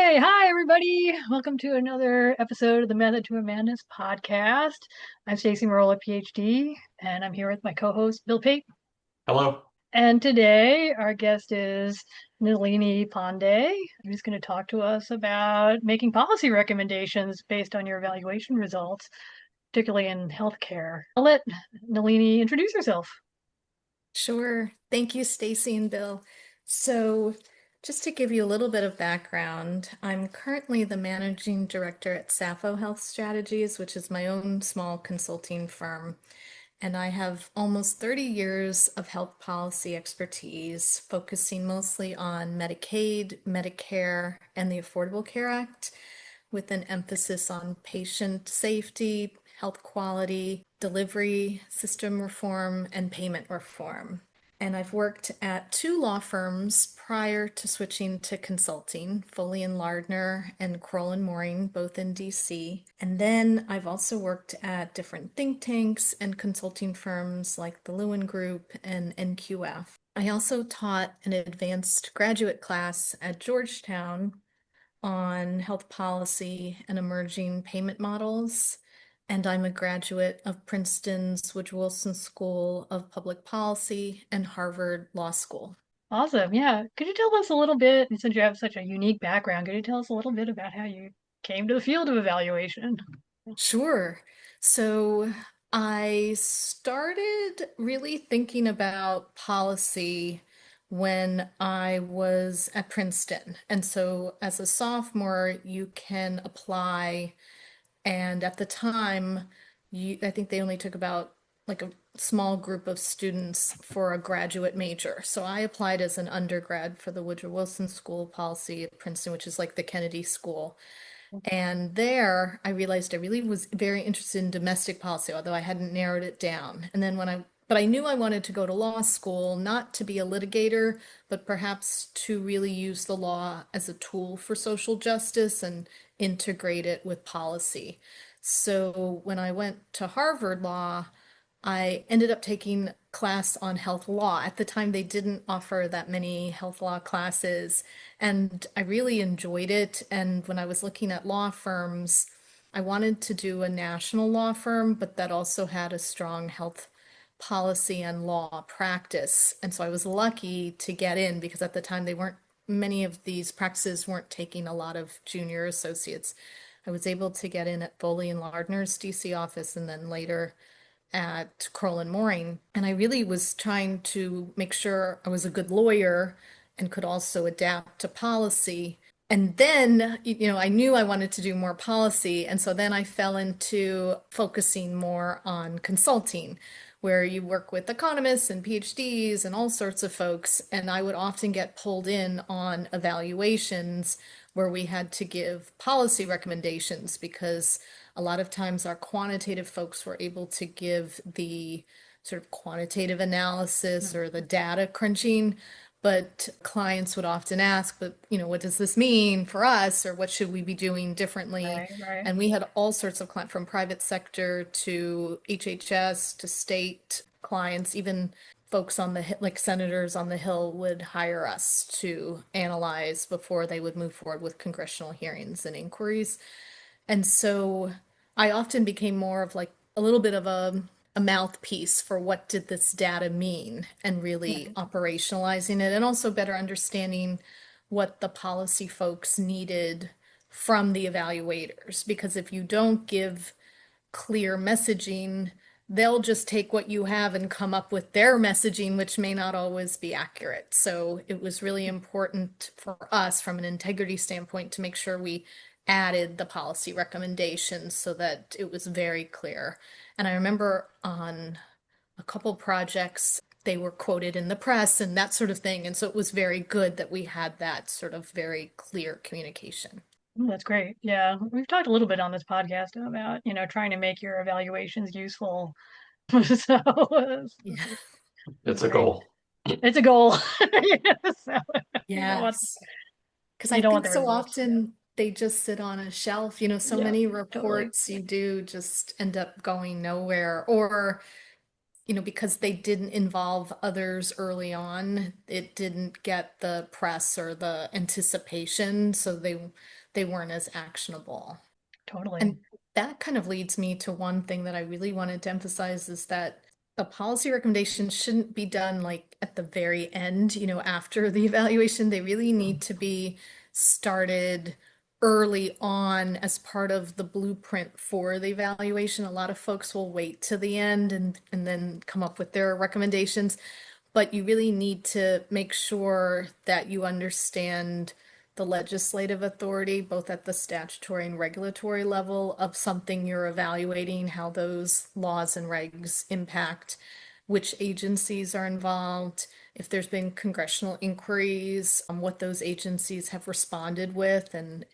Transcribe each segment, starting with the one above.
Hey, hi everybody. Welcome to another episode of the Method to a Madness podcast. I'm Stacey Merola, PhD, and I'm here with my co-host Bill Pate. Hello. And today our guest is Nalini Pandey, who's going to talk to us about making policy recommendations based on your evaluation results, particularly in healthcare. I'll let Nalini introduce herself. Sure. Thank you, Stacy and Bill. So, just to give you a little bit of background, I'm currently the managing director at Sappho Health Strategies, which is my own small consulting firm. And I have almost 30 years of health policy expertise, focusing mostly on Medicaid, Medicare, and the Affordable Care Act, with an emphasis on patient safety, health quality, delivery system reform, and payment reform. And I've worked at two law firms prior to switching to consulting, Foley and Lardner and Kroll and Mooring, both in DC. And then I've also worked at different think tanks and consulting firms like the Lewin Group and NQF. I also taught an advanced graduate class at Georgetown on health policy and emerging payment models. And I'm a graduate of Princeton's Woodrow Wilson School of Public Policy and Harvard Law School. Awesome. Yeah. Could you tell us a little bit, since you have such a unique background, could you tell us a little bit about how you came to the field of evaluation? Sure. So I started really thinking about policy when I was at Princeton. And so as a sophomore, you can apply. And at the time, I think they only took about like a small group of students for a graduate major. So I applied as an undergrad for the Woodrow Wilson School of Policy at Princeton, which is like the Kennedy School. And there I realized I really was very interested in domestic policy, although I hadn't narrowed it down. And then but I knew I wanted to go to law school, not to be a litigator, but perhaps to really use the law as a tool for social justice and integrate it with policy. So when I went to Harvard Law, I ended up taking class on health law. At the time, they didn't offer that many health law classes, and I really enjoyed it. And when I was looking at law firms, I wanted to do a national law firm, but that also had a strong health policy and law practice. And so I was lucky to get in because at the time many of these practices weren't taking a lot of junior associates. I was able to get in at Foley and Lardner's DC office and then later at Kroll and Mooring. And I really was trying to make sure I was a good lawyer and could also adapt to policy. And then, I knew I wanted to do more policy. And so then I fell into focusing more on consulting, where you work with economists and PhDs and all sorts of folks. And I would often get pulled in on evaluations where we had to give policy recommendations because a lot of times our quantitative folks were able to give the sort of quantitative analysis or the data crunching, but clients would often ask, but what does this mean for us, or what should we be doing differently? Right, right. And we had all sorts of clients from private sector to HHS to state clients, even folks on the like senators on the Hill would hire us to analyze before they would move forward with congressional hearings and inquiries. And so I often became more of like a little bit of a mouthpiece for what did this data mean and really Right. operationalizing it and also better understanding what the policy folks needed from the evaluators. Because if you don't give clear messaging, they'll just take what you have and come up with their messaging, which may not always be accurate. So it was really important for us from an integrity standpoint to make sure we added the policy recommendations so that it was very clear. And I remember on a couple projects, they were quoted in the press and that sort of thing. And so it was very good that we had that sort of very clear communication. That's great. Yeah. We've talked a little bit on this podcast about, trying to make your evaluations useful. So Yeah. It's that's a great. goal. It's a goal. Yeah, so you don't want Yes. Because I you don't want think the so results. often they just sit on a shelf. So Yeah, many totally. reports you do just end up going nowhere. Or because they didn't involve others early on, it didn't get the press or the anticipation, so they weren't as actionable. Totally. And that kind of leads me to one thing that I really wanted to emphasize is that a policy recommendation shouldn't be done like at the very end, after the evaluation. They really need to be started early on as part of the blueprint for the evaluation. A lot of folks will wait to the end and then come up with their recommendations, but you really need to make sure that you understand the legislative authority, both at the statutory and regulatory level of something you're evaluating, how those laws and regs impact, which agencies are involved, if there's been congressional inquiries, what those agencies have responded with, and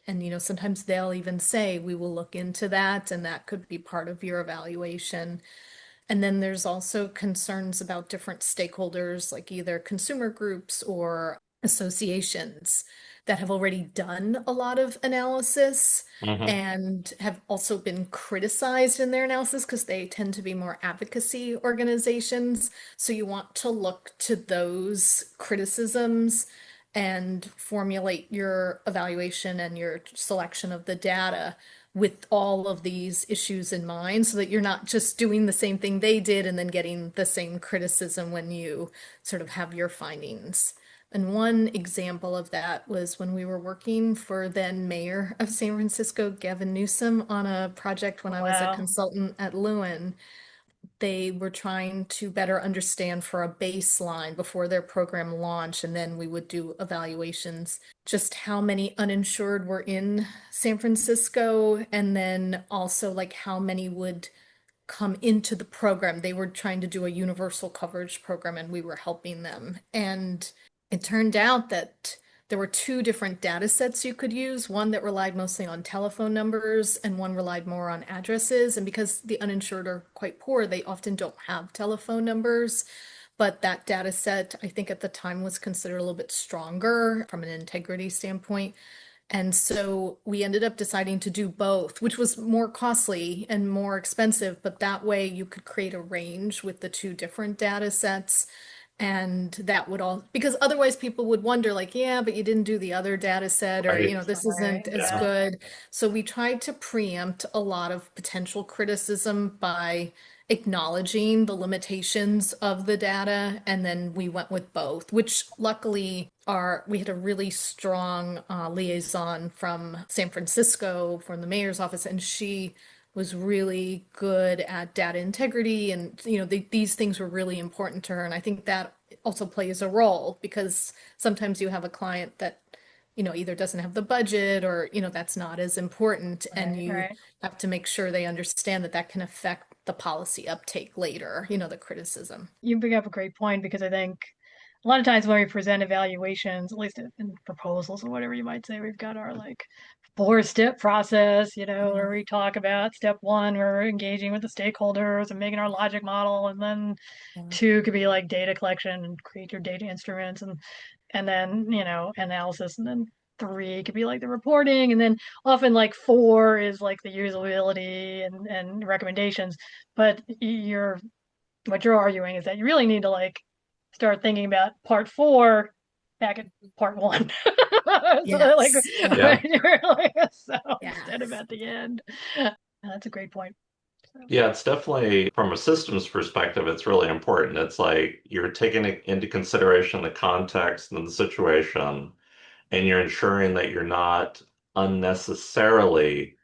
sometimes they'll even say, we will look into that, and that could be part of your evaluation. And then there's also concerns about different stakeholders, like either consumer groups or associations that have already done a lot of analysis Hmm. and have also been criticized in their analysis because they tend to be more advocacy organizations. So you want to look to those criticisms and formulate your evaluation and your selection of the data with all of these issues in mind so that you're not just doing the same thing they did and then getting the same criticism when you sort of have your findings. And one example of that was when we were working for then Mayor of San Francisco, Gavin Newsom, on a project when I was a Wow. consultant at Lewin. They were trying to better understand for a baseline before their program launched, and then we would do evaluations, just how many uninsured were in San Francisco, and then also like how many would come into the program. They were trying to do a universal coverage program, and we were helping them. And it turned out that there were two different data sets you could use, one that relied mostly on telephone numbers and one relied more on addresses. And because the uninsured are quite poor, they often don't have telephone numbers. But that data set, I think at the time was considered a little bit stronger from an integrity standpoint. And so we ended up deciding to do both, which was more costly and more expensive, but that way you could create a range with the two different data sets. And that would all, because otherwise people would wonder, like, yeah, but you didn't do the other data set, or, Right. this Right. isn't as Yeah. Yeah. good. So we tried to preempt a lot of potential criticism by acknowledging the limitations of the data, and then we went with both, which luckily we had a really strong liaison from San Francisco, from the mayor's office, and she was really good at data integrity, and these things were really important to her, and I think that also plays a role because sometimes you have a client that either doesn't have the budget or that's not as important, and Right. you Right. have to make sure they understand that that can affect the policy uptake later, the criticism. You bring up a great point because I think a lot of times when we present evaluations, at least in proposals or whatever you might say, we've got our like 4-step process, Yeah. where we talk about step one, we're engaging with the stakeholders and making our logic model, and then Yeah. two could be like data collection and create your data instruments, and then analysis, and then three could be like the reporting, and then often like four is like the usability and recommendations. But you're what you're arguing is that you really need to like start thinking about part four back at part one. So like Yes. Yeah. Yeah. you're like so instead of Yes. at the end. That's a great point. So, Yeah, it's definitely from a systems perspective, it's really important. It's like you're taking into consideration the context and the situation, and you're ensuring that you're not unnecessarily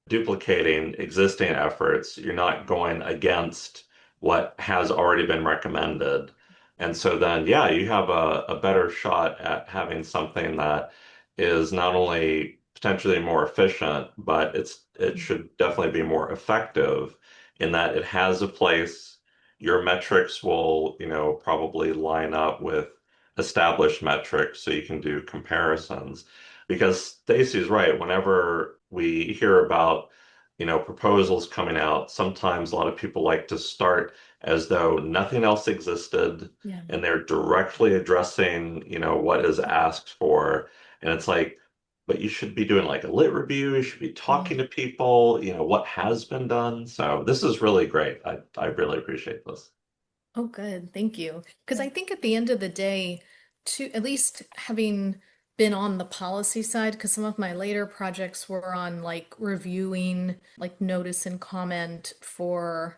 duplicating existing efforts. You're not going against what has already been recommended. And so then, yeah, you have a better shot at having something that is not only potentially more efficient, but it should definitely be more effective in that it has a place. Your metrics will, probably line up with established metrics so you can do comparisons. Because Stacy's right, whenever we hear about, proposals coming out, sometimes a lot of people like to start as though nothing else existed Yeah. and they're directly addressing, what is asked for. And it's like, but you should be doing like a lit review, you should be Yeah. talking to people, what has been done. So this is really great. I really appreciate this. Oh, good. Thank you. Because I think at the end of the day, to at least having been on the policy side, because some of my later projects were on like reviewing like notice and comment for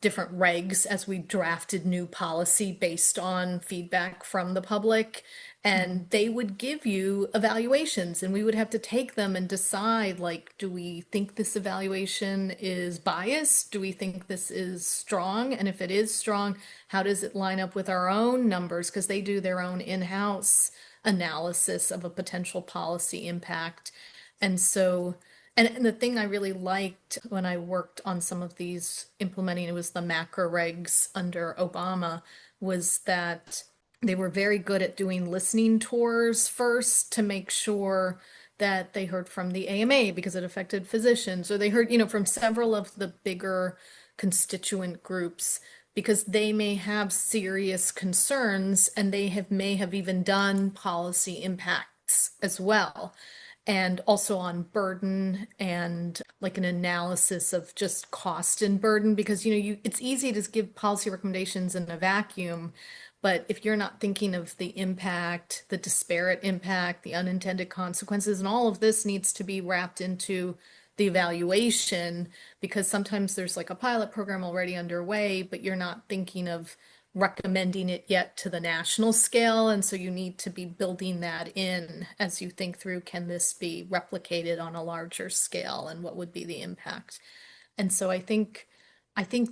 different regs as we drafted new policy based on feedback from the public. Mhm. And they would give you evaluations, and we would have to take them and decide like, do we think this evaluation is biased? Do we think this is strong? And if it is strong, how does it line up with our own numbers? Because they do their own in-house analysis of a potential policy impact. And so, and the thing I really liked when I worked on some of these implementing, it was the macro regs under Obama, was that they were very good at doing listening tours first to make sure that they heard from the AMA because it affected physicians, or they heard, from several of the bigger constituent groups because they may have serious concerns and they may have even done policy impacts as well, and also on burden and like an analysis of just cost and burden, because it's easy to give policy recommendations in a vacuum, but if you're not thinking of the impact, the disparate impact, the unintended consequences, and all of this needs to be wrapped into the evaluation, because sometimes there's like a pilot program already underway, but you're not thinking of recommending it yet to the national scale. And so you need to be building that in as you think through, can this be replicated on a larger scale and what would be the impact? And so I think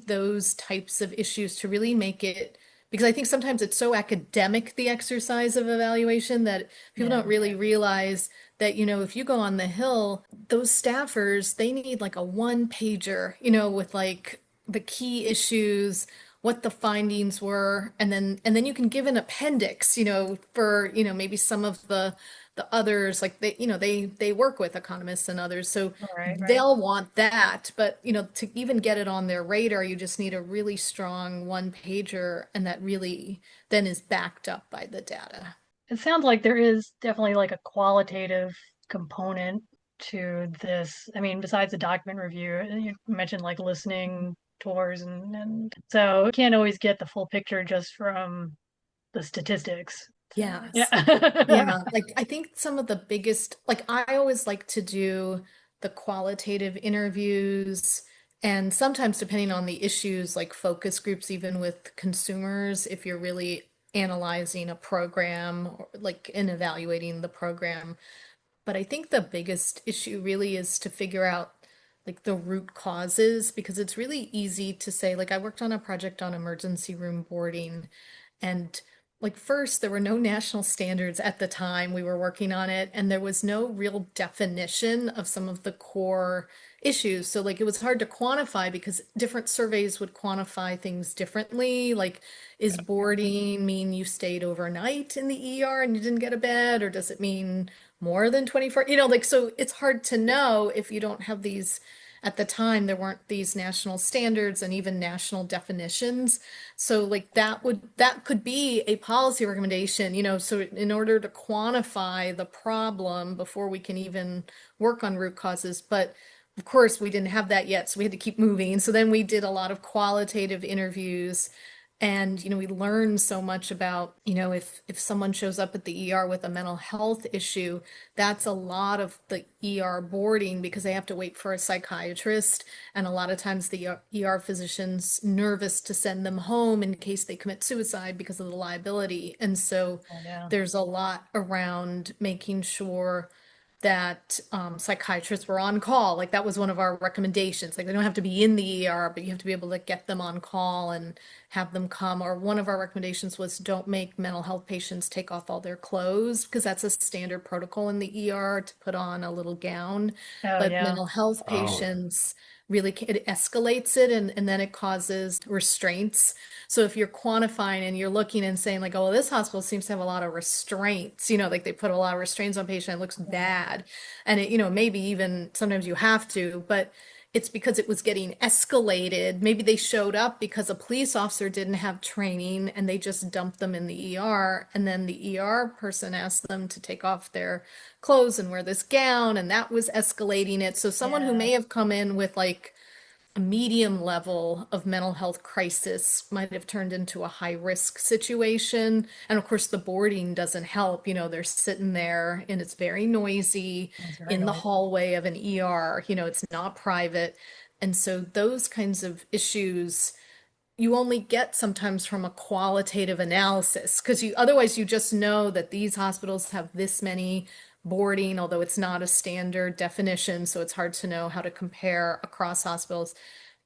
those types of issues to really make it, because I think sometimes it's so academic, the exercise of evaluation, that people Yeah. don't really realize that, if you go on the Hill, those staffers, they need like a one pager, with like the key issues, what the findings were, and then you can give an appendix, for, maybe some of the others, like they work with economists and others, so All right, right. they'll want that. But to even get it on their radar, you just need a really strong one pager, and that really then is backed up by the data. It sounds like there is definitely like a qualitative component to this. I mean, besides the document review, you mentioned like listening tours and so you can't always get the full picture just from the statistics. So Yes. yeah. Yeah, like I think some of the biggest, like I always like to do the qualitative interviews, and sometimes depending on the issues, like focus groups, even with consumers, if you're really analyzing a program or like in evaluating the program. But I think the biggest issue really is to figure out like the root causes, because it's really easy to say, like I worked on a project on emergency room boarding, and like first there were no national standards at the time we were working on it, and there was no real definition of some of the core issues. So like it was hard to quantify because different surveys would quantify things differently. Like, is boarding mean you stayed overnight in the ER and you didn't get a bed, or does it mean more than 24? Like, so it's hard to know if you don't have these. At the time, there weren't these national standards and even national definitions. So like that could be a policy recommendation, so in order to quantify the problem before we can even work on root causes. But of course, we didn't have that yet, so we had to keep moving. So then we did a lot of qualitative interviews, and we learned so much about, if someone shows up at the ER with a mental health issue, that's a lot of the ER boarding because they have to wait for a psychiatrist, and a lot of times the ER physician's nervous to send them home in case they commit suicide because of the liability. And so Oh, yeah. there's a lot around making sure that psychiatrists were on call. Like that was one of our recommendations. Like they don't have to be in the ER, but you have to be able to get them on call and have them come. Or one of our recommendations was don't make mental health patients take off all their clothes, because that's a standard protocol in the ER to put on a little gown. Oh But yeah. mental health Oh, patients really, it escalates it, and then it causes restraints. So if you're quantifying and you're looking and saying like, oh, well, this hospital seems to have a lot of restraints, like they put a lot of restraints on patient, it looks bad. And it, maybe even sometimes you have to, but it's because it was getting escalated. Maybe they showed up because a police officer didn't have training and they just dumped them in the ER. And then the ER person asked them to take off their clothes and wear this gown, and that was escalating it. So someone who Yeah. may have come in with like a medium level of mental health crisis might have turned into a high risk situation. And of course, the boarding doesn't help. They're sitting there and it's very noisy It's very in the noisy. hallway of an ER. It's not private. And so those kinds of issues you only get sometimes from a qualitative analysis because you just know that these hospitals have this many boarding, although it's not a standard definition, so it's hard to know how to compare across hospitals.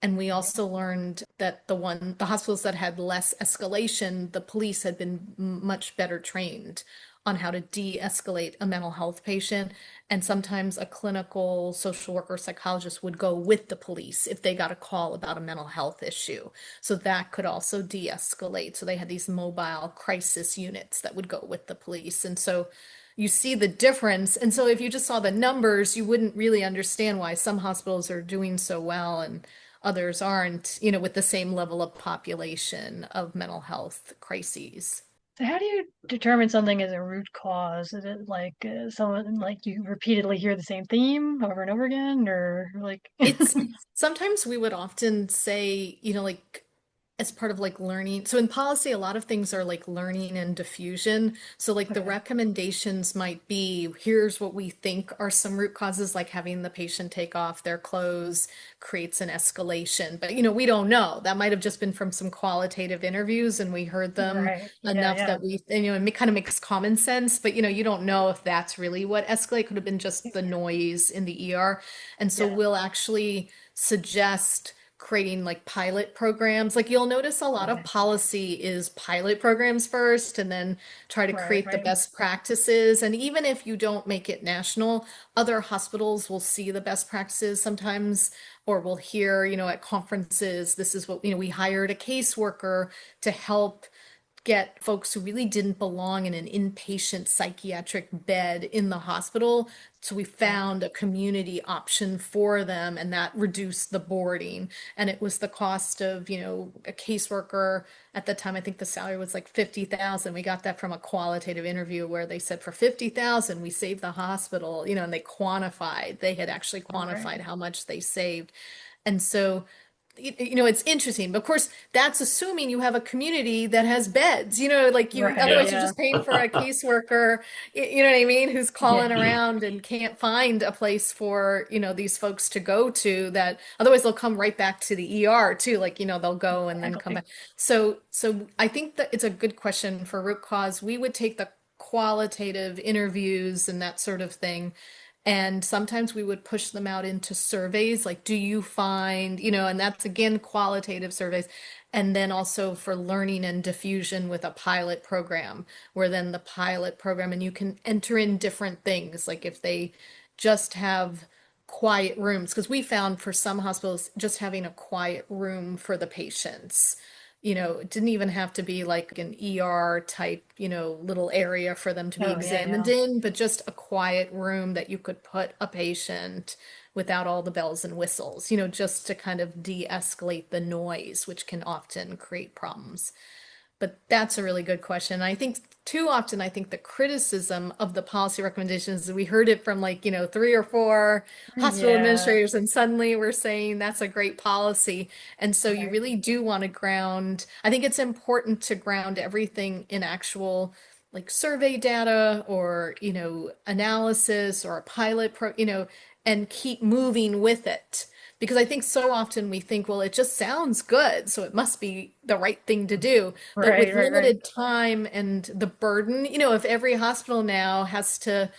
And we also learned that the hospitals that had less escalation, the police had been much better trained on how to de-escalate a mental health patient. And sometimes a clinical social worker or psychologist would go with the police if they got a call about a mental health issue. So that could also de-escalate. So they had these mobile crisis units that would go with the police. And so you see the difference. And so if you just saw the numbers, you wouldn't really understand why some hospitals are doing so well and others aren't, with the same level of population of mental health crises. So how do you determine something as a root cause? Is it like someone like you repeatedly hear the same theme over and over again, or like It's sometimes we would often say, like as part of like learning. So in policy, a lot of things are like learning and diffusion. So like the okay, recommendations might be, here's what we think are some root causes, like having the patient take off their clothes creates an escalation. But we don't know. That might have just been from some qualitative interviews and we heard them right? Yeah, enough yeah, that it kind of makes common sense. But you don't know if that's really what escalate could have been just the noise in the ER. And so yeah. we'll actually suggest creating like pilot programs. Like you'll notice a lot of Okay, policy is pilot programs first and then try to right, create the right. best practices. And even if you don't make it national, other hospitals will see the best practices sometimes, or we'll hear, at conferences, this is what, we hired a caseworker to help get folks who really didn't belong in an inpatient psychiatric bed in the hospital. So we Right. found a community option for them, and that reduced the boarding. And it was the cost of, a caseworker at the time, I think the salary was like 50,000. We got that from a qualitative interview where they said for 50,000, we saved the hospital, and they had actually All right. quantified how much they saved. And so it's interesting. But of course, that's assuming you have a community that has beds, like Right. otherwise you're Yeah. just paying for a caseworker, you know what I mean, who's calling Yeah. around and can't find a place for, these folks to go to that otherwise they'll come right back to the ER too. Like, they'll go and then come Exactly. back. So I think that it's a good question for root cause. We would take the qualitative interviews and that sort of thing. And sometimes we would push them out into surveys, like, do you find, and that's again qualitative surveys. And then also for learning and diffusion with a pilot program, where then the pilot program, and you can enter in different things, like if they just have quiet rooms, because we found for some hospitals, just having a quiet room for the patients it didn't even have to be like an ER type, little area for them to be Oh, yeah, examined yeah. in, but just a quiet room that you could put a patient without all the bells and whistles, just to kind of de-escalate the noise, which can often create problems. But that's a really good question. I think too often, I think the criticism of the policy recommendations, we heard it from like, three or four hospital Yeah. administrators, and suddenly we're saying that's a great policy. And so you Right. really do want to ground, I think it's important to ground everything in actual like survey data or, analysis or a pilot and keep moving with it. Because I think so often we think, well, it just sounds good, so it must be the right thing to do. But Right, with right, right. limited time and the burden, if every hospital now has to,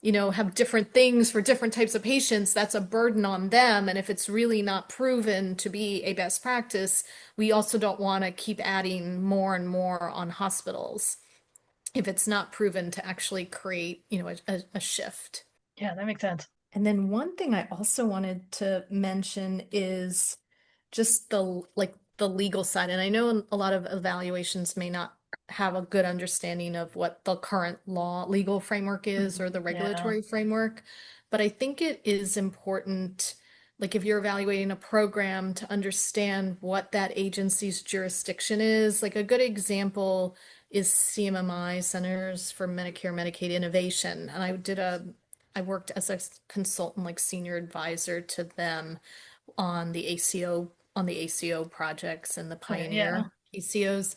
have different things for different types of patients, that's a burden on them. And if it's really not proven to be a best practice, we also don't want to keep adding more and more on hospitals if it's not proven to actually create, a shift. Yeah, that makes sense. And then one thing I also wanted to mention is just the legal side. And I know a lot of evaluations may not have a good understanding of what the current legal framework is or the Yeah. regulatory framework. But I think it is important, like if you're evaluating a program, to understand what that agency's jurisdiction is. Like a good example is CMMI, Centers for Medicare Medicaid Innovation. And I worked as a consultant, like senior advisor to them on the ACO projects and the Okay, yeah. Pioneer ACOs.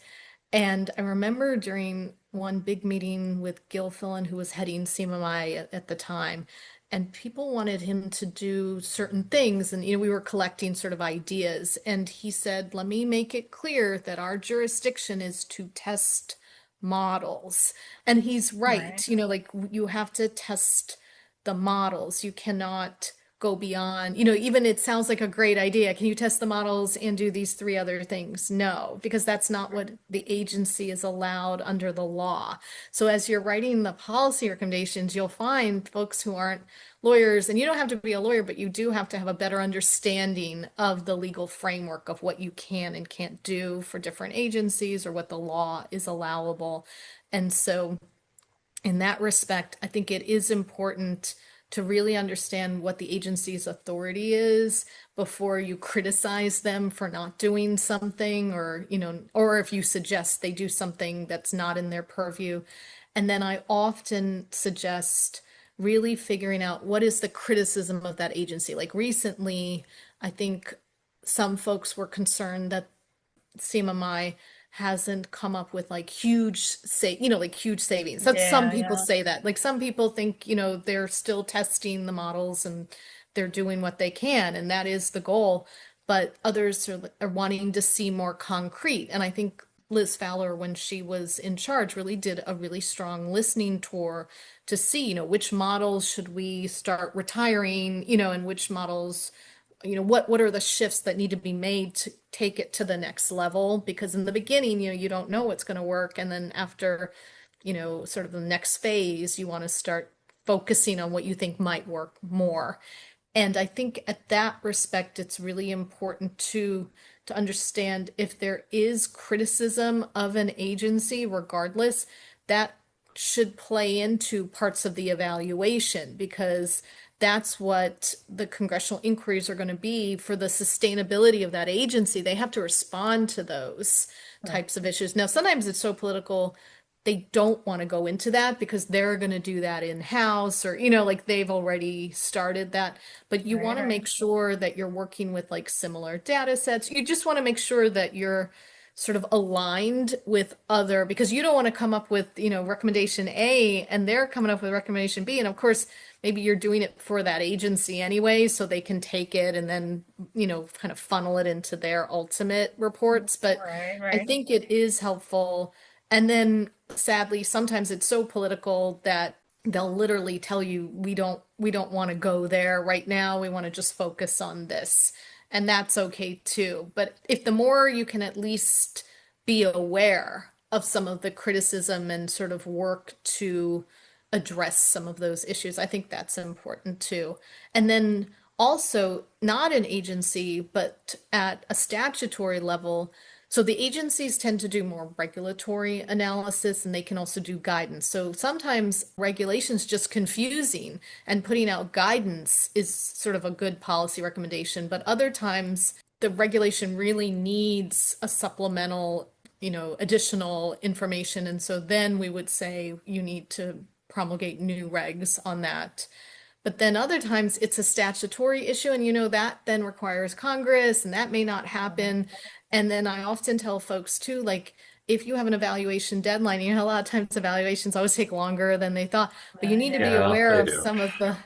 And I remember during one big meeting with Gil Fillen, who was heading CMMI at the time, and people wanted him to do certain things. And, we were collecting sort of ideas. And he said, let me make it clear that our jurisdiction is to test models. And he's Right. right. Like you have to test the models. You cannot go beyond, even it sounds like a great idea. Can you test the models and do these three other things? No, because that's not what the agency is allowed under the law. So as you're writing the policy recommendations, you'll find folks who aren't lawyers, and you don't have to be a lawyer, but you do have to have a better understanding of the legal framework of what you can and can't do for different agencies or what the law is allowable. And so in that respect, I think it is important to really understand what the agency's authority is before you criticize them for not doing something, or, or if you suggest they do something that's not in their purview. And then I often suggest really figuring out what is the criticism of that agency. Like recently, I think some folks were concerned that CMMI hasn't come up with like like huge savings. That's some Yeah, people yeah. say that. Like some people think, they're still testing the models and they're doing what they can, and that is the goal. But others are wanting to see more concrete. And I think Liz Fowler, when she was in charge, really did a really strong listening tour to see, which models should we start retiring, and which models what are the shifts that need to be made to take it to the next level? Because in the beginning, you don't know what's going to work. And then after, sort of the next phase, you want to start focusing on what you think might work more. And I think at that respect, it's really important to understand if there is criticism of an agency, regardless, that should play into parts of the evaluation, because that's what the congressional inquiries are going to be for the sustainability of that agency. They have to respond to those Right. types of issues. Now, sometimes it's so political they don't want to go into that because they're going to do that in-house, or like they've already started that. But you Right, want to right. make sure that you're working with like similar data sets. You just want to make sure that you're sort of aligned with other, because you don't want to come up with recommendation A and they're coming up with recommendation B, and of course maybe you're doing it for that agency anyway so they can take it and then kind of funnel it into their ultimate reports. But Right, I right. think it is helpful. And then sadly, sometimes it's so political that they'll literally tell you we don't want to go there right now. We want to just focus on this. And that's okay too. But if the more you can at least be aware of some of the criticism and sort of work to address some of those issues, I think that's important too. And then also, not an agency, but at a statutory level, so the agencies tend to do more regulatory analysis, and they can also do guidance. So sometimes regulation's just confusing, and putting out guidance is sort of a good policy recommendation. But other times the regulation really needs a supplemental, additional information. And so then we would say you need to promulgate new regs on that. But then other times it's a statutory issue, and that then requires Congress, and that may not Right. happen. And then I often tell folks too, like if you have an evaluation deadline, a lot of times evaluations always take longer than they thought, but you need to be Yeah, aware they of do. some of the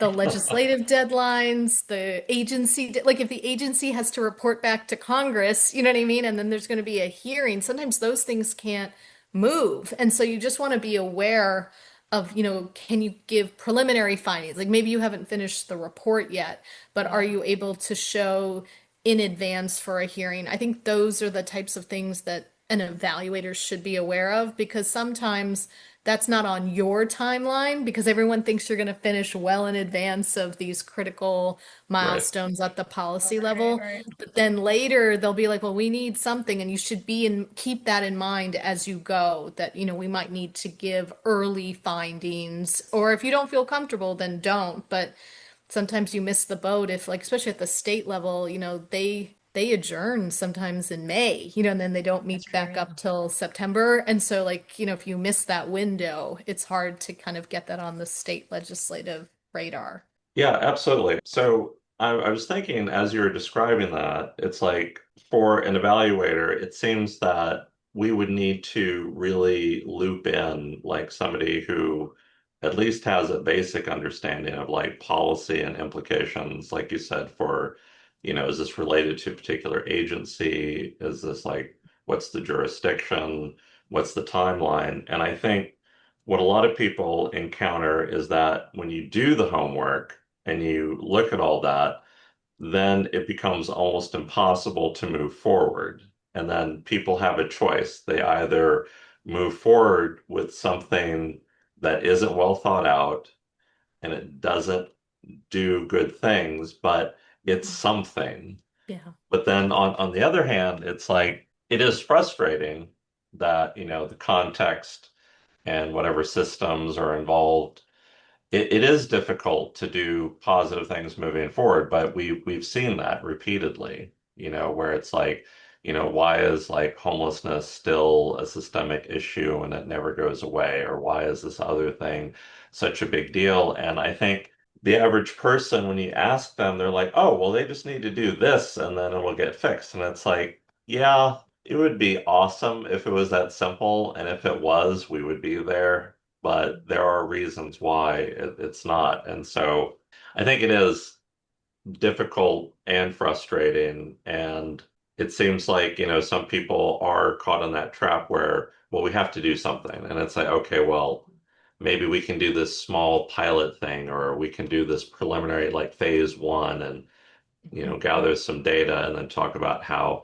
legislative deadlines, the agency, like if the agency has to report back to Congress, you know what I mean? And then there's going to be a hearing. Sometimes those things can't move. And so you just want to be aware of, can you give preliminary findings? Like maybe you haven't finished the report yet, but are Yeah. you able to show in advance for a hearing? I think those are the types of things that an evaluator should be aware of, because sometimes that's not on your timeline because everyone thinks you're going to finish well in advance of these critical Right. milestones at the policy Right, level. right. But then later they'll be like, well, we need something, and you should keep that in mind as you go, that, we might need to give early findings, or if you don't feel comfortable, then don't. But sometimes you miss the boat if, like, especially at the state level, they adjourn sometimes in May, and then they don't That's meet true, back yeah. up till September. And so, like, if you miss that window, it's hard to kind of get that on the state legislative radar. Yeah, absolutely. So I was thinking as you were describing that, it's like for an evaluator, it seems that we would need to really loop in like somebody who at least has a basic understanding of like policy and implications, like you said, for, is this related to a particular agency? Is this like, what's the jurisdiction? What's the timeline? And I think what a lot of people encounter is that when you do the homework, and you look at all that, then it becomes almost impossible to move forward. And then people have a choice. They either move forward with something that isn't well thought out and it doesn't do good things, but it's something. Yeah. But then on the other hand, it's like it is frustrating that, the context and whatever systems are involved it is difficult to do positive things moving forward, but we've seen that repeatedly, where it's like, why is like homelessness still a systemic issue and it never goes away? Or why is this other thing such a big deal? And I think the average person, when you ask them, they're like, oh, well, they just need to do this and then it will get fixed. And it's like, yeah, it would be awesome if it was that simple. And if it was, we would be there, but there are reasons why it's not. And so I think it is difficult and frustrating. And it seems like, some people are caught in that trap where, well, we have to do something. And it's like, okay, well, maybe we can do this small pilot thing, or we can do this preliminary, like phase one, and, gather some data and then talk about how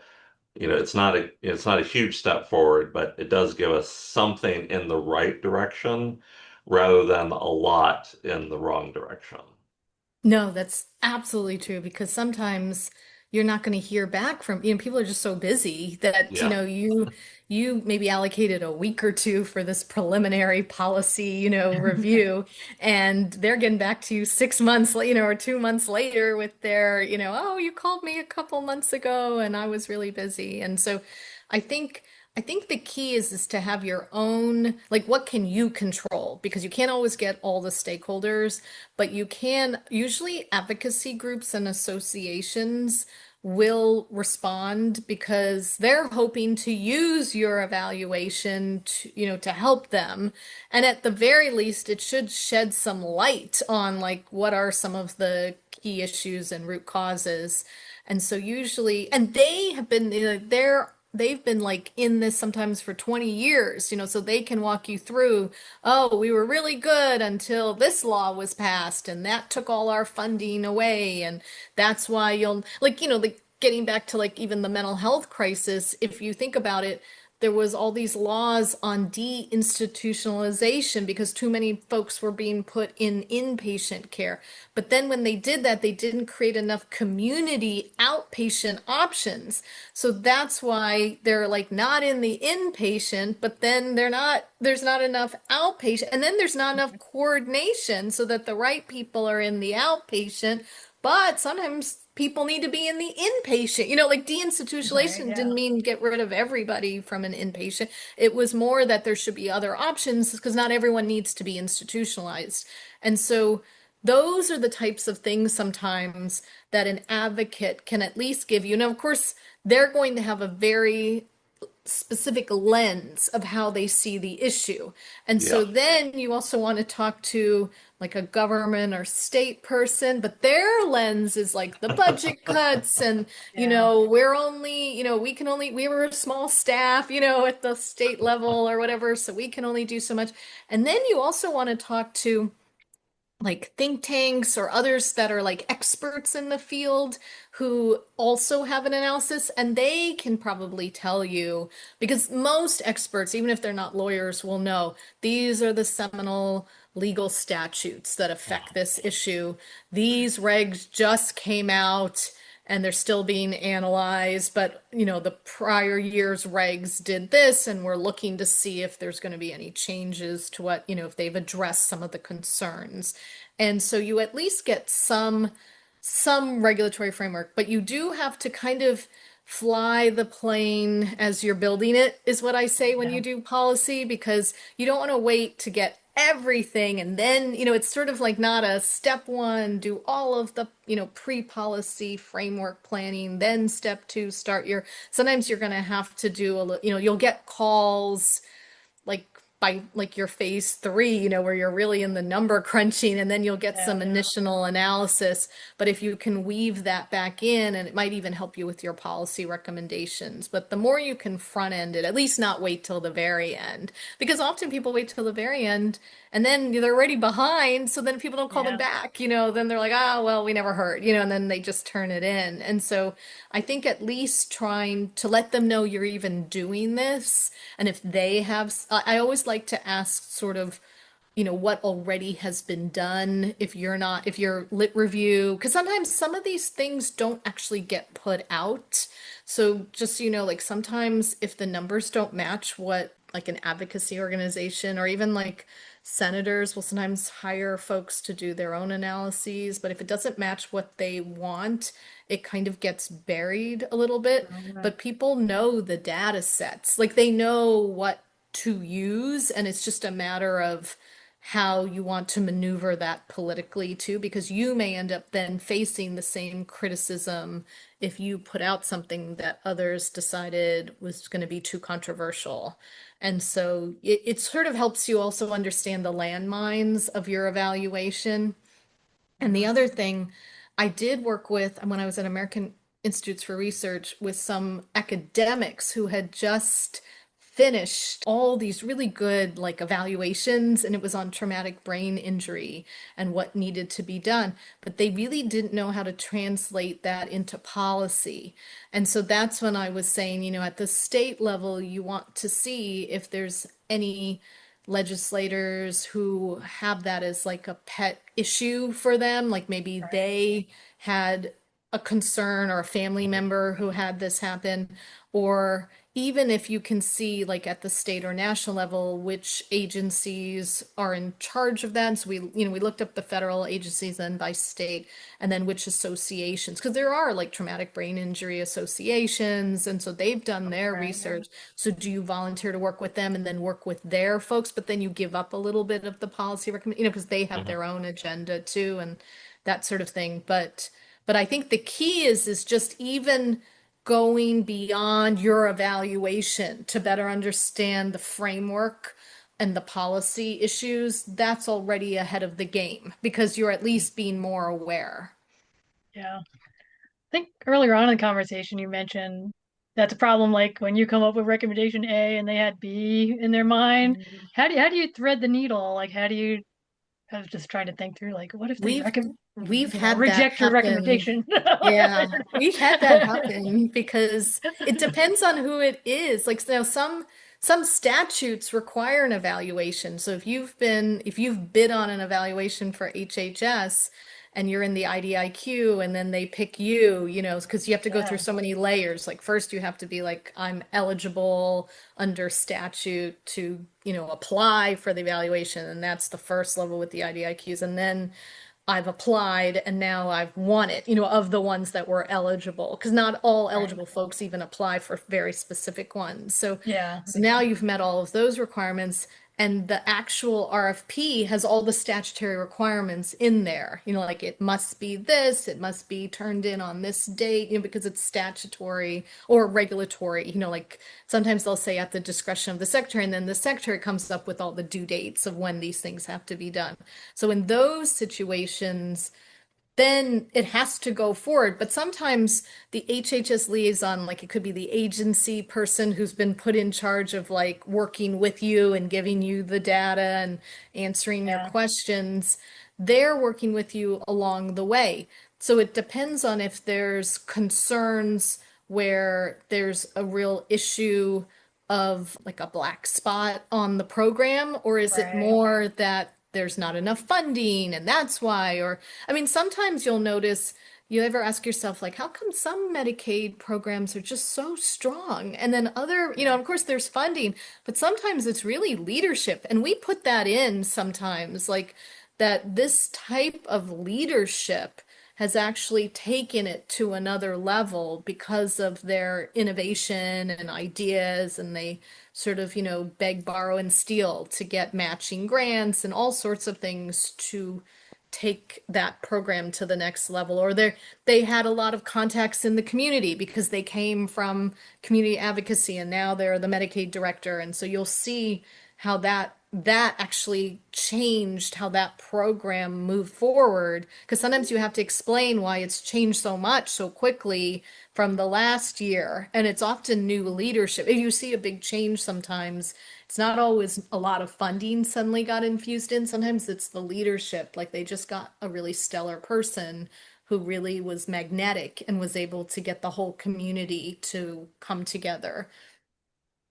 it's not a huge step forward, but it does give us something in the right direction rather than a lot in the wrong direction. No, that's absolutely true because sometimes you're not going to hear back from, people are just so busy that, Yeah. you maybe allocated a week or two for this preliminary policy, review, and they're getting back to you 6 months, or 2 months later with their, oh, you called me a couple months ago and I was really busy. And so I think I think the key is to have your own, like what can you control? Because you can't always get all the stakeholders, but you can, usually advocacy groups and associations will respond because they're hoping to use your evaluation to, to help them. And at the very least, it should shed some light on like what are some of the key issues and root causes. And so usually, and they have been, they've been like in this sometimes for 20 years, so they can walk you through, oh, we were really good until this law was passed and that took all our funding away. And that's why you'll, like, like getting back to like even the mental health crisis, if you think about it, there was all these laws on deinstitutionalization because too many folks were being put in inpatient care. But then when they did that, they didn't create enough community outpatient options. So that's why they're like not in the inpatient, but then there's not enough outpatient. And then there's not enough coordination so that the right people are in the outpatient, but sometimes people need to be in the inpatient. Like Right, deinstitutionalization yeah. didn't mean get rid of everybody from an inpatient. It was more that there should be other options because not everyone needs to be institutionalized. And so those are the types of things sometimes that an advocate can at least give you. Now, of course, they're going to have a very specific lens of how they see the issue. And Yeah. so then you also want to talk to like a government or state person, but their lens is like the budget cuts and, Yeah. we're only, we were a small staff, at the state level or whatever, so we can only do so much. And then you also want to talk to like think tanks or others that are like experts in the field who also have an analysis and they can probably tell you because most experts, even if they're not lawyers, will know these are the seminal legal statutes that affect this issue. These regs just came out and they're still being analyzed, but the prior year's regs did this, and we're looking to see if there's going to be any changes to what, if they've addressed some of the concerns. And so you at least get some regulatory framework, but you do have to kind of fly the plane as you're building it, is what I say when Yeah. you do policy, because you don't want to wait to get everything. And then, it's sort of like not a step one, do all of the, pre-policy framework planning, then step two, sometimes you're going to have to do you'll get calls like by like your phase three, where you're really in the number crunching and then you'll get Yeah. some initial analysis. But if you can weave that back in, and it might even help you with your policy recommendations. But the more you can front end it, at least not wait till the very end, because often people wait till the very end and then they're already behind. So then people don't call them Yeah. back, then they're like, oh, well, we never heard, and then they just turn it in. And so I think at least trying to let them know you're even doing this. And if they have, I always like to ask sort of, what already has been done. If you're lit review, because sometimes some of these things don't actually get put out. So just, like sometimes if the numbers don't match what like an advocacy organization or even like senators will sometimes hire folks to do their own analyses, but if it doesn't match what they want, it kind of gets buried a little bit. Right. But people know the data sets, like they know what to use, and it's just a matter of how you want to maneuver that politically too, because you may end up then facing the same criticism if you put out something that others decided was going to be too controversial. And so it sort of helps you also understand the landmines of your evaluation. And the Mhm. other thing, I did work with, when I was at American Institutes for Research, with some academics who had just finished all these really good like evaluations, and it was on traumatic brain injury and what needed to be done, but they really didn't know how to translate that into policy. And so that's when I was saying, at the state level, you want to see if there's any legislators who have that as like a pet issue for them. Like maybe Right. they had a concern or a family member who had this happen, or even if you can see like at the state or national level which agencies are in charge of that. So we looked up the federal agencies then by state, and then which associations, because there are like traumatic brain injury associations, and so they've done their Right. research. So do you volunteer to work with them and then work with their folks, but then you give up a little bit of the policy recommend, because they have Mhm. their own agenda too, and that sort of thing. But I think the key is just even going beyond your evaluation to better understand the framework and the policy issues. That's already ahead of the game because you're at least being more aware. Yeah. I think earlier on in the conversation you mentioned that's a problem like when you come up with recommendation A and they had B in their mind. How do you thread the needle? Like how do you I was just trying to think through like what if they We've recommend we've had that reject your happen. recommendation? Yeah, we've had that happen because it depends on who it is. Like now some statutes require an evaluation. So if you've bid on an evaluation for HHS and you're in the IDIQ and then they pick you, because you have to go through Yeah, so many layers. Like first you have to be like, I'm eligible under statute to, apply for the evaluation. And that's the first level with the IDIQs. And then I've applied and now I've won it, of the ones that were eligible, because not all right. eligible folks even apply for very specific ones. So, Yeah, so makes now sense. you've met all of those requirements, and the actual RFP has all the statutory requirements in there. Like it must be this, it must be turned in on this date, because it's statutory or regulatory. Like sometimes they'll say at the discretion of the secretary, and then the secretary comes up with all the due dates of when these things have to be done. So in those situations, then it has to go forward. But sometimes the HHS liaison, like it could be the agency person who's been put in charge of like working with you and giving you the data and answering your Yeah, questions, they're working with you along the way. So it depends on if there's concerns where there's a real issue of like a black spot on the program, or is it right. more that there's not enough funding and that's why? Or I mean, sometimes you'll notice, you ever ask yourself, like, how come some Medicaid programs are just so strong? And then other, Yeah, of course there's funding, but sometimes it's really leadership. And we put that in sometimes, like that this type of leadership has actually taken it to another level because of their innovation and ideas, and they sort of, beg, borrow, and steal to get matching grants and all sorts of things to take that program to the next level. Or they had a lot of contacts in the community because they came from community advocacy, and now they're the Medicaid director. And so you'll see how that actually changed how that program moved forward, because sometimes you have to explain why it's changed so much so quickly from the last year, and it's often new leadership. If you see a big change, sometimes it's not always a lot of funding suddenly got infused in. Sometimes it's the leadership, like they just got a really stellar person who really was magnetic and was able to get the whole community to come together.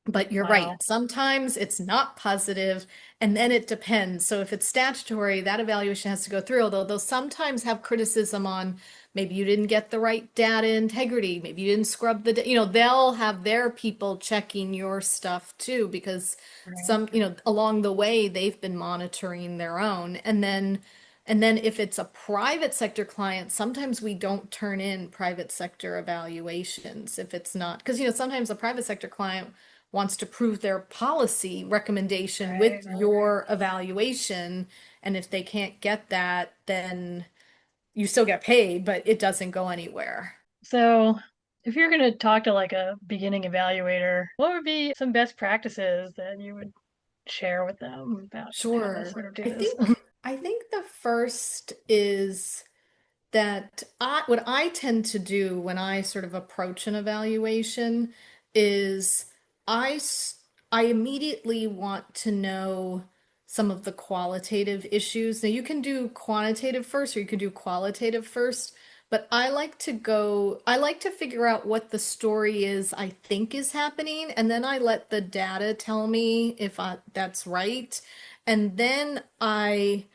But you're right. Wow. Sometimes it's not positive, and then it depends. So if it's statutory, that evaluation has to go through, although they'll sometimes have criticism on maybe you didn't get the right data integrity, maybe you didn't scrub they'll have their people checking your stuff too, because Right. along the way they've been monitoring their own. And then if it's a private sector client, sometimes we don't turn in private sector evaluations if it's not, because sometimes a private sector client wants to prove their policy recommendation Right. with your evaluation. And if they can't get that, then you still get paid, but it doesn't go anywhere. So, if you're going to talk to like a beginning evaluator, what would be some best practices that you would share with them about how to Sure. sort of do I this? think I think the first is that what I tend to do when I sort of approach an evaluation is I s- I immediately want to know some of the qualitative issues. Now you can do quantitative first or you can do qualitative first, but I like to figure out what the story is I think is happening, and then I let the data tell me if that's right. And then I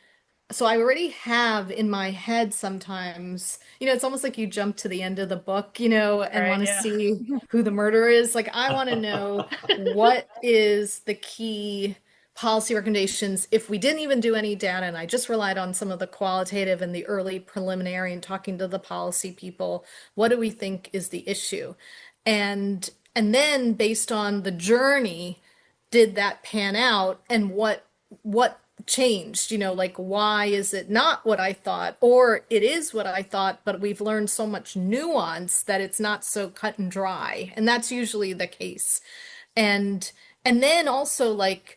already have in my head sometimes, it's almost like you jump to the end of the book, and Right. want to Yeah. see who the murderer is. Like, I want to know what is the key policy recommendations if we didn't even do any data and I just relied on some of the qualitative and the early preliminary and talking to the policy people. What do we think is the issue? And then based on the journey, did that pan out, and what changed? Like, why is it not what I thought, or it is what I thought, but we've learned so much nuance that it's not so cut and dry. And that's usually the case. And then also, like,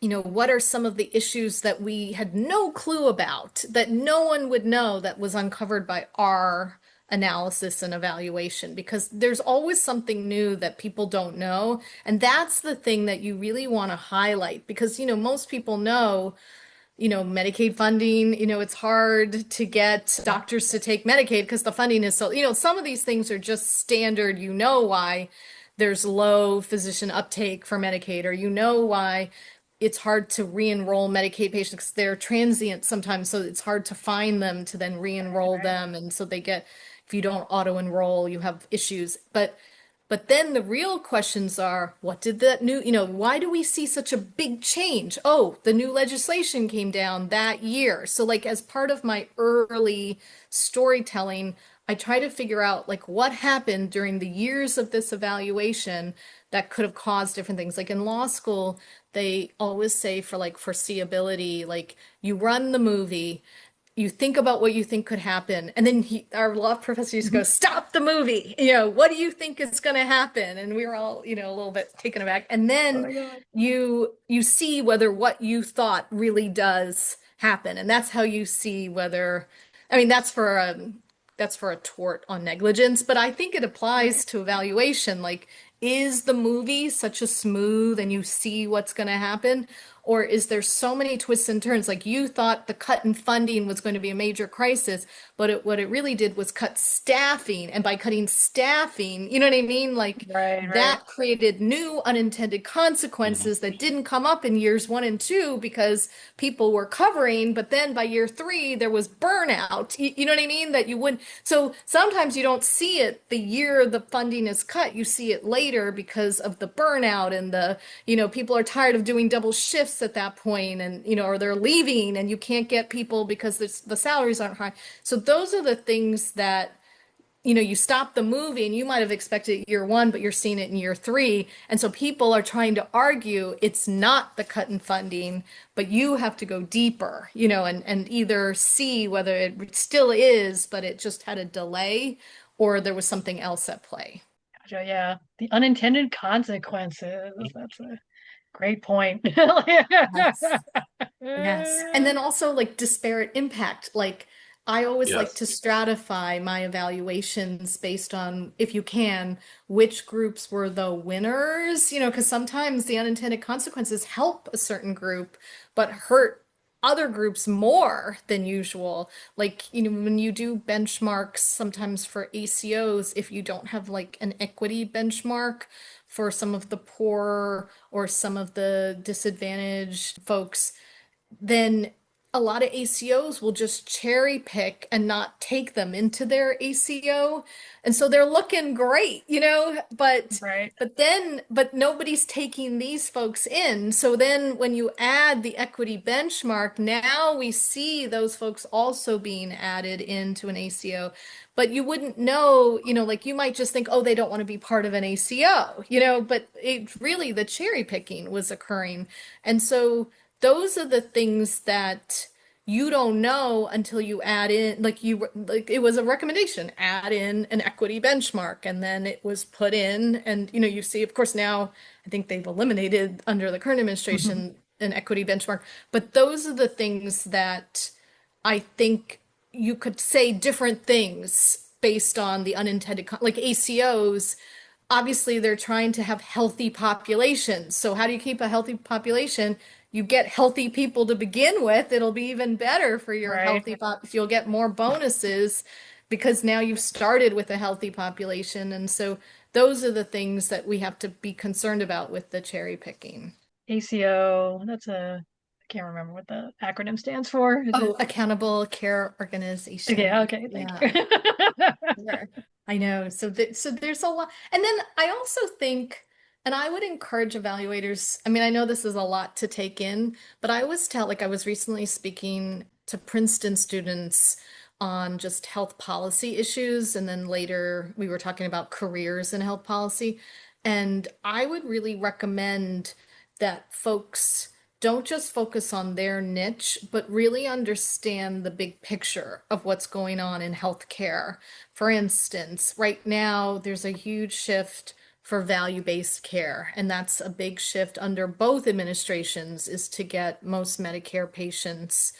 what are some of the issues that we had no clue about, that no one would know, that was uncovered by our analysis and evaluation? Because there's always something new that people don't know. And that's the thing that you really want to highlight, because, most people know, Medicaid funding, it's hard to get doctors to take Medicaid because the funding is so, some of these things are just standard. Why there's low physician uptake for Medicaid, or why it's hard to re-enroll Medicaid patients because they're transient sometimes, so it's hard to find them to then re-enroll Right. them. And so if you don't auto-enroll, you have issues. But then the real questions are, what did that new, why do we see such a big change? Oh, the new legislation came down that year. So, like, as part of my early storytelling, I try to figure out, like, what happened during the years of this evaluation that could have caused different things. Like in law school, they always say, for like foreseeability, like, you run the movie, you think about what you think could happen, and then our law professor used to go, "Stop the movie! What do you think is going to happen?" And we were all, a little bit taken aback. And Oh then my God. you see whether what you thought really does happen, and that's how you see whether. I mean, that's for a tort on negligence, but I think it Right. applies to evaluation. Like, is the movie such a smooth and you see what's going to happen? Or is there so many twists and turns? Like, you thought the cut in funding was going to be a major crisis, but what it really did was cut staffing. And by cutting staffing, you know what I mean? Like, Right. Right. that created new unintended consequences that didn't come up in years one and two because people were covering. But then by year three, there was burnout. You know what I mean? That you wouldn't. So sometimes you don't see it the year the funding is cut. You see it later because of the burnout and people are tired of doing double shifts shifts at that point and, or they're leaving and you can't get people because the salaries aren't high. So those are the things that you stop the movie and you might have expected it year one, but you're seeing it in year three. And so people are trying to argue it's not the cut in funding, but you have to go deeper, and either see whether it still is, but it just had a delay or there was something else at play. Gotcha, yeah. The unintended consequences. That's a great point. Yes. Yes. And then also like disparate impact. Like I always like to Yes. stratify my evaluations based on, if you can, which groups were the winners, because sometimes the unintended consequences help a certain group, but hurt other groups more than usual. Like, when you do benchmarks, sometimes for ACOs, if you don't have like an equity benchmark for some of the poor or some of the disadvantaged folks, then a lot of ACOs will just cherry pick and not take them into their ACO. And so they're looking great, Right. but nobody's taking these folks in. So then when you add the equity benchmark, now we see those folks also being added into an ACO. But you wouldn't know, like you might just think, oh, they don't want to be part of an ACO, but it really the cherry picking was occurring. And so those are the things that you don't know until you add in, like it was a recommendation, add in an equity benchmark, and then it was put in, and you see, of course, now I think they've eliminated under the current administration an equity benchmark, but those are the things that I think you could say different things based on the unintended, like ACOs. Obviously, they're trying to have healthy populations. So how do you keep a healthy population? You get healthy people to begin with. It'll be even better for your Right. healthy pop. You'll get more bonuses because now you've started with a healthy population. And so those are the things that we have to be concerned about with the cherry picking. ACO, I can't remember what the acronym stands for. Is it? Oh, accountable care Okay, organization. okay, thank Yeah. you. Sure. I know. So there's a lot. And then I also think, and I would encourage evaluators. I mean, I know this is a lot to take in, but I always tell, like I was recently speaking to Princeton students on just health policy issues, and then later we were talking about careers in health policy. And I would really recommend that folks don't just focus on their niche, but really understand the big picture of what's going on in healthcare. For instance, right now there's a huge shift for value-based care, and that's a big shift under both administrations is to get most Medicare patients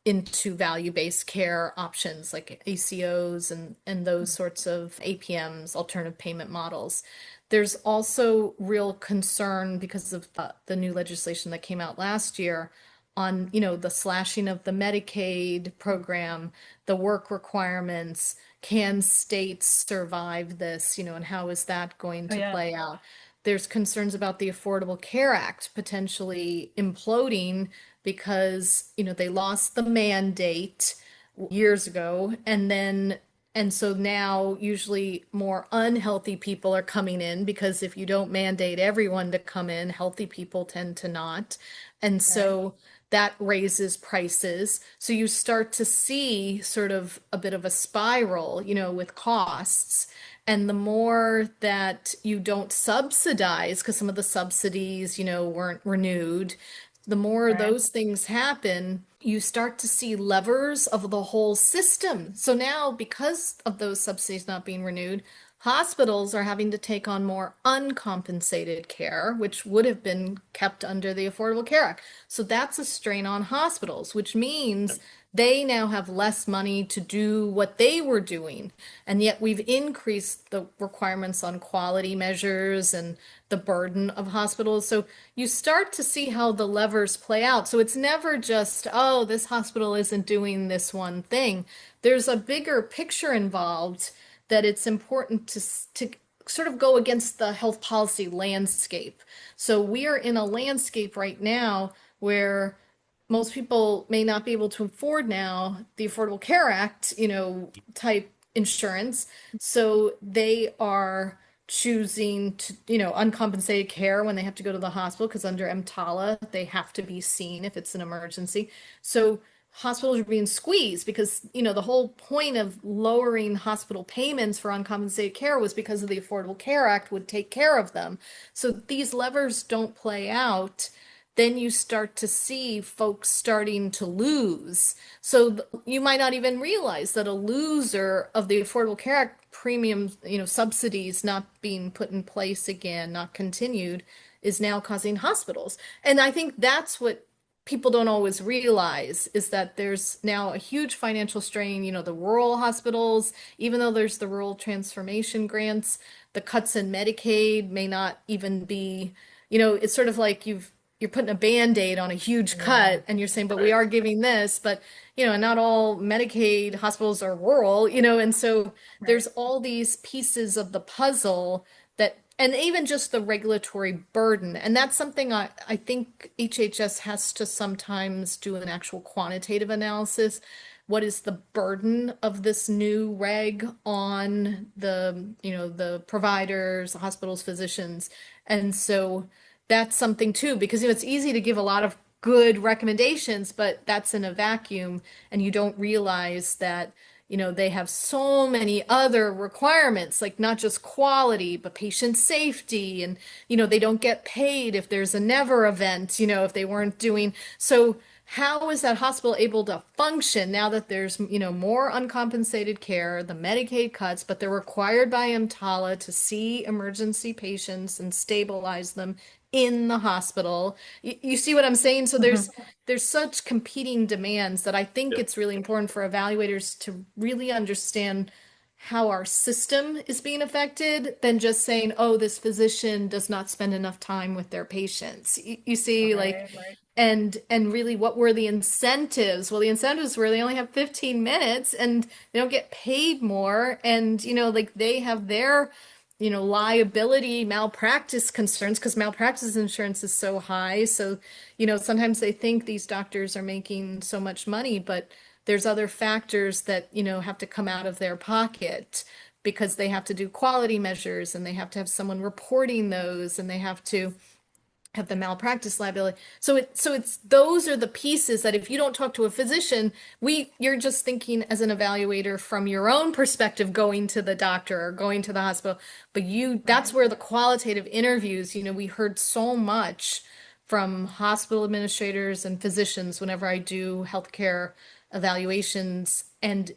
into value-based care options like ACOs and those sorts of APMs, alternative payment models. There's also real concern because of the new legislation that came out last year on, the slashing of the Medicaid program, the work requirements. Can states survive this, and how is that going Oh to yeah, play out? There's concerns about the Affordable Care Act potentially imploding because, they lost the mandate years ago and so now usually more unhealthy people are coming in because if you don't mandate everyone to come in, healthy people tend to not. And right. so that raises prices. So you start to see sort of a bit of a spiral, with costs. And the more that you don't subsidize, because some of the subsidies, weren't renewed, the more Right. those things happen, you start to see levers of the whole system. So now, because of those subsidies not being renewed, hospitals are having to take on more uncompensated care, which would have been kept under the Affordable Care Act. So that's a strain on hospitals, which means they now have less money to do what they were doing. And yet we've increased the requirements on quality measures and the burden of hospitals. So you start to see how the levers play out. So it's never just, oh, this hospital isn't doing this one thing. There's a bigger picture involved that it's important to sort of go against the health policy landscape. So we are in a landscape right now where most people may not be able to afford now the Affordable Care Act, type insurance. So they are choosing to, uncompensated care when they have to go to the hospital because under EMTALA, they have to be seen if it's an emergency. So hospitals are being squeezed because, the whole point of lowering hospital payments for uncompensated care was because of the Affordable Care Act would take care of them. So these levers don't play out. Then you start to see folks starting to lose. So you might not even realize that a loser of the Affordable Care Act premiums, subsidies not being put in place again, not continued, is now causing hospitals. And I think that's what people don't always realize is that there's now a huge financial strain, the rural hospitals, even though there's the rural transformation grants, the cuts in Medicaid may not even be, it's sort of like you're putting a Band-Aid on a huge Yeah. cut and you're saying, but we Right. are giving this, but not all Medicaid hospitals are rural, and so there's Right. all these pieces of the puzzle that, and even just the regulatory burden. And that's something I think HHS has to sometimes do an actual quantitative analysis. What is the burden of this new reg on the providers, the hospitals, physicians? And so that's something too, because it's easy to give a lot of good recommendations, but that's in a vacuum, and you don't realize that, they have so many other requirements, like not just quality, but patient safety, and, they don't get paid if there's a never event, if they weren't doing so. How is that hospital able to function now that there's, more uncompensated care, the Medicaid cuts, but they're required by EMTALA to see emergency patients and stabilize them in the hospital? You see what I'm saying? So Mhm. there's such competing demands that I think Yeah. it's really important for evaluators to really understand how our system is being affected than just saying, oh, this physician does not spend enough time with their patients. You see, like, Right. Right. and really what were the incentives? Well, the incentives were they only have 15 minutes and they don't get paid more. And, like they have their, liability malpractice concerns because malpractice insurance is so high. So, sometimes they think these doctors are making so much money, but there's other factors that, have to come out of their pocket because they have to do quality measures and they have to have someone reporting those and they have to have the malpractice liability. So it's those are the pieces that if you don't talk to a physician, you're just thinking as an evaluator from your own perspective going to the doctor or going to the hospital. But that's Right. where the qualitative interviews, we heard so much from hospital administrators and physicians whenever I do healthcare evaluations, and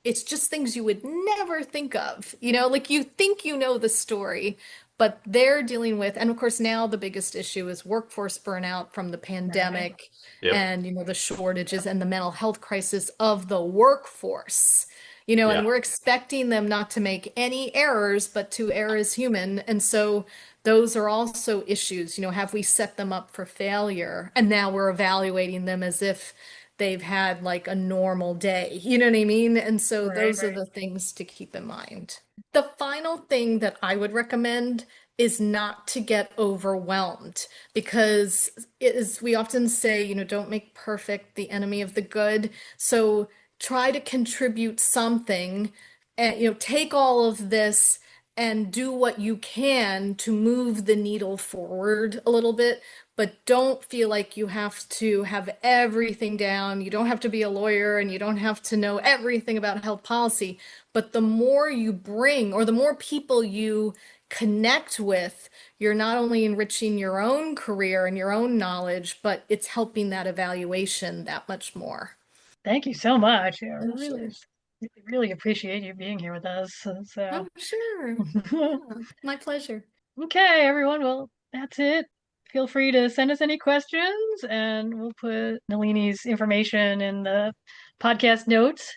it's just things you would never think of. Like you think the story, but they're dealing with, and of course now the biggest issue is workforce burnout from the Right. pandemic Yep. and the shortages and the mental health crisis of the workforce. And Yeah. we're expecting them not to make any errors, but to err as human. And so those are also issues. Have we set them up for failure? And now we're evaluating them as if they've had like a normal day. You know what I mean? And so Right. those are Right. the things to keep in mind. The final thing that I would recommend is not to get overwhelmed because as we often say, don't make perfect the enemy of the good. So try to contribute something and, take all of this and do what you can to move the needle forward a little bit, but don't feel like you have to have everything down. You don't have to be a lawyer and you don't have to know everything about health policy. But the more you bring or the more people you connect with, you're not only enriching your own career and your own knowledge, but it's helping that evaluation that much more. Thank you so much. I Oh, really, sure. really appreciate you being here with us. So, Oh, sure. Yeah, my pleasure. okay, everyone. Well, that's it. Feel free to send us any questions, and we'll put Nalini's information in the podcast notes.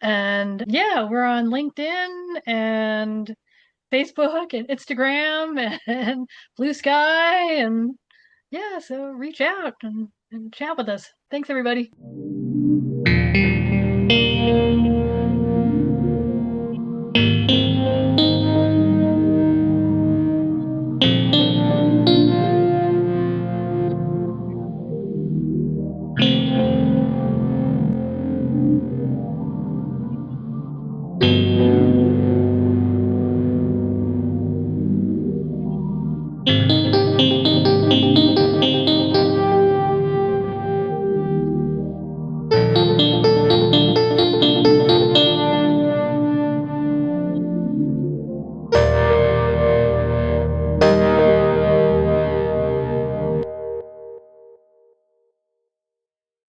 And yeah, we're on LinkedIn and Facebook and Instagram and Blue Sky. And yeah, so reach out and chat with us. Thanks, everybody.